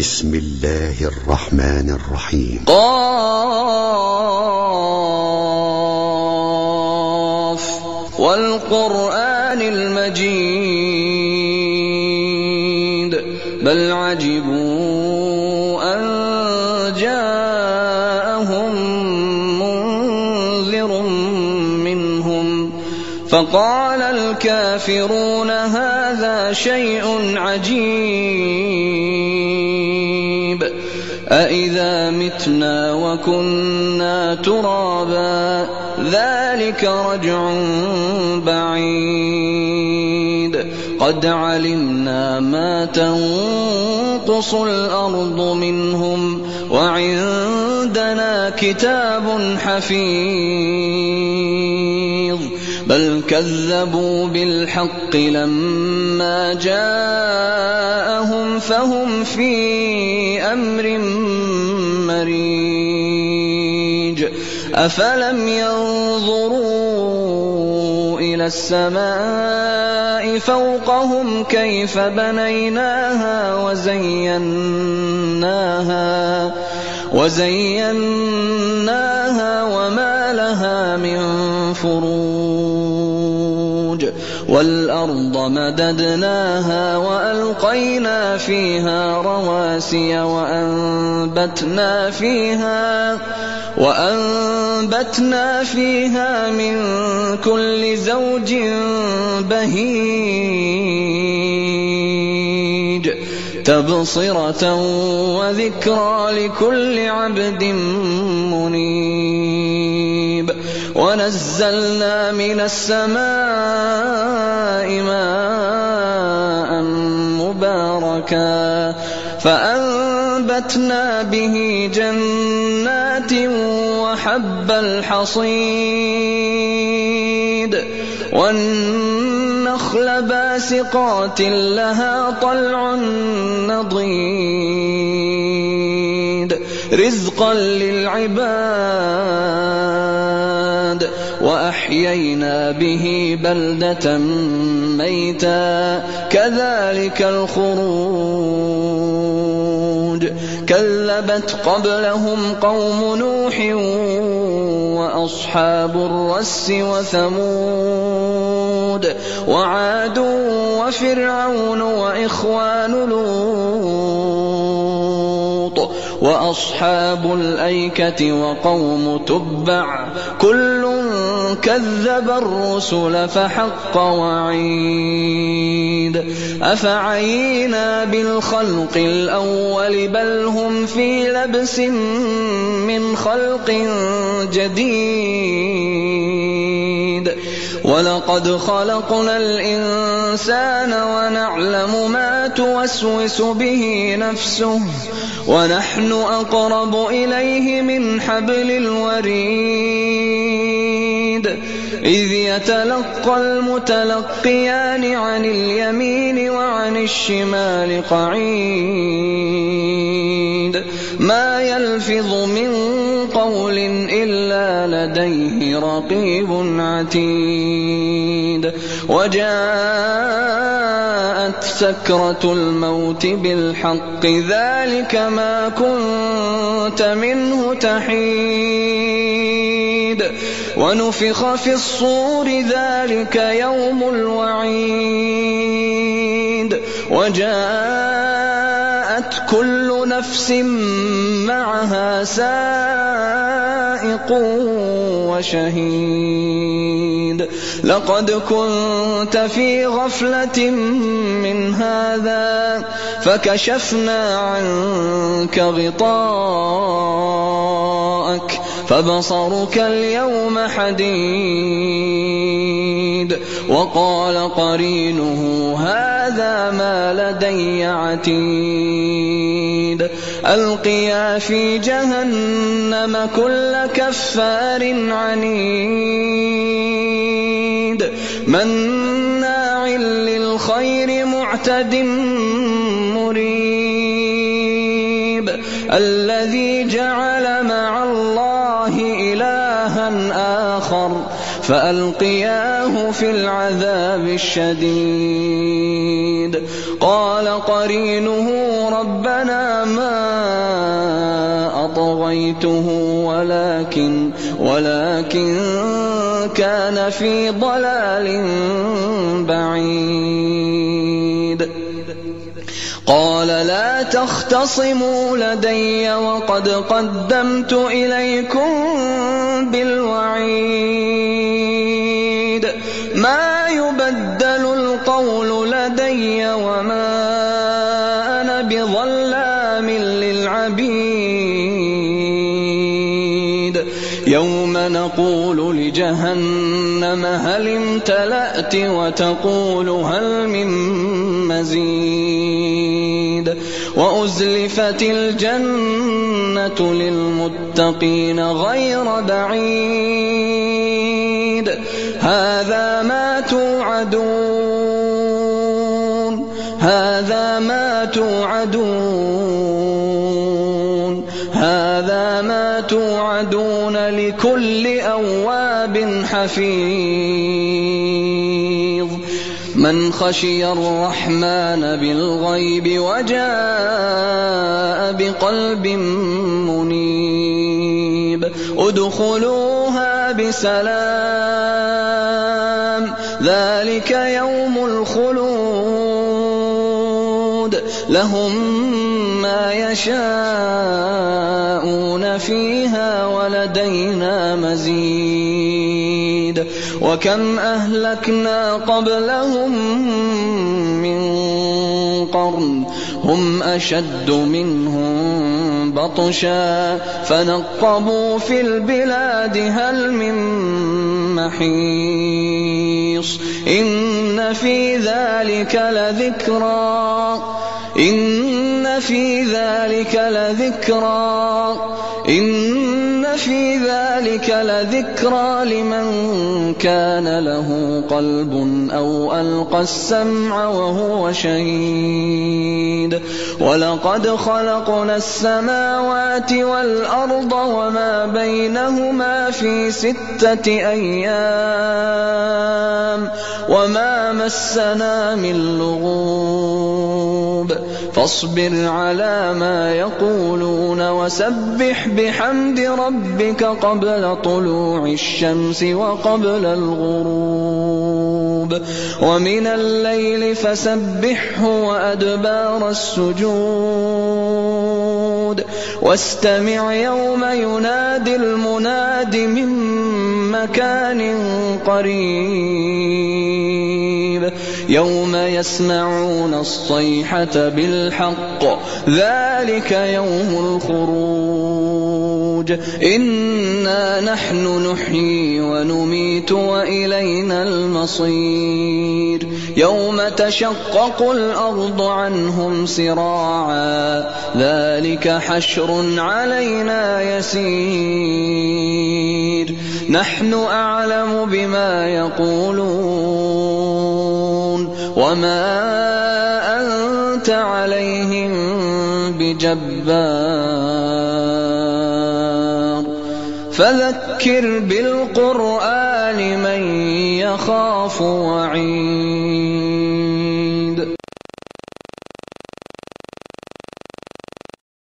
بسم الله الرحمن الرحيم. قاف والقرآن المجيد بل عجبوا أن جاءهم منذر منهم فقال الكافرون هذا شيء عجيب أإذا متنا وكنا ترابا ذلك رجع بعيد قد علمنا ما تنقص الأرض منهم وعندنا كتاب حفيظ بل كذبوا بالحق لما جاءهم فهم في أمر مريج أفلم ينظروا إلى السماء فوقهم كيف بنيناها وزيناها وما لها من فروج والأرض مددناها وألقينا فيها رواسي وأنبتنا فيها من كل زوج بهيج تبصرة وذكرى لكل عبد منيب ونزلنا من السماء ماء مباركا فأنبتنا به جنات وحب الحصيد والنخل باسقات لها طلع نضيد رزقا للعباد وأحيينا به بلدة ميتا كذلك الخروج كذبت قبلهم قوم نوح وأصحاب الرس وثمود وعاد وفرعون وإخوان لوط وأصحاب الأيكة وقوم تبع كل كذب الرسل فحق وعيد أفعينا بالخلق الأول بل هم في لبس من خلق جديد ولقد خلقنا الإنسان ونعلم ما توسوس به نفسه ونحن أقرب إليه من حبل الوريد إذ يتلقى المتلقيان عن اليمين وعن الشمال قعيد ما يلفظ من قول إلا لديه رقيب عتيد وجاءت سكرة الموت بالحق ذلك ما كنت منه تحيد ونفخ في الصور ذلك يوم الوعيد وجاءت كل نفس معها سائق وشهيد لقد كنت في غفلة من هذا فكشفنا عنك غطاءك فبصرك اليوم حديد وقال قرينه هذا ما لدي عتيد ألقيا في جهنم كل كفار عنيد مناع للخير معتد مريب الذي جعل مع الله إلها آخر فألقياه في العذاب الشديد. قال قرينه ربنا ما أطغيته ولكن كان في ضلال بعيد. قال لا تختصموا لدي وقد قدمت إليكم بالوعيد. ما يبدل القول لدي وما أنا بظلام للعبيد. يوم نقول لجهنم هل امتلأت وتقول هل من مزيد. وأزلفت الجنة للمتقين غير بعيد. هذا ما توعدون لكل أواب حفيظ. من خشي الرحمن بالغيب وجاء بقلب منيب. ادخلوها بسلام ذلك يوم الخلود. لهم ما يشاءون فيها ولدينا مزيد. وكم أهلكنا قبلهم من قرن هم أشد منهم بطشا فنقبوا في البلاد هل من محيص. إن في ذلك لذكرى لمن كان له قلب أو ألقى السمع وهو شهيد. ولقد خلقنا السماوات والأرض وما بينهما في 6 أيام وما مسنا من لغوب. فاصبر على ما يقولون وسبح بحمد ربك قبل طلوع الشمس وقبل الغروب. ومن الليل فسبحه وأدبار السجود. واستمع يوم ينادي المناد من مكان قريب. يوم يسمعون الصيحة بالحق ذلك يوم الخروج. إنا نحن نحيي ونميت وإلينا المصير. يوم تشقق الأرض عنهم سراعا ذلك حشر علينا يسير. نحن أعلم بما يقولون وما أنت عليهم بجبار. فذكر بالقرآن من يخاف وعيد.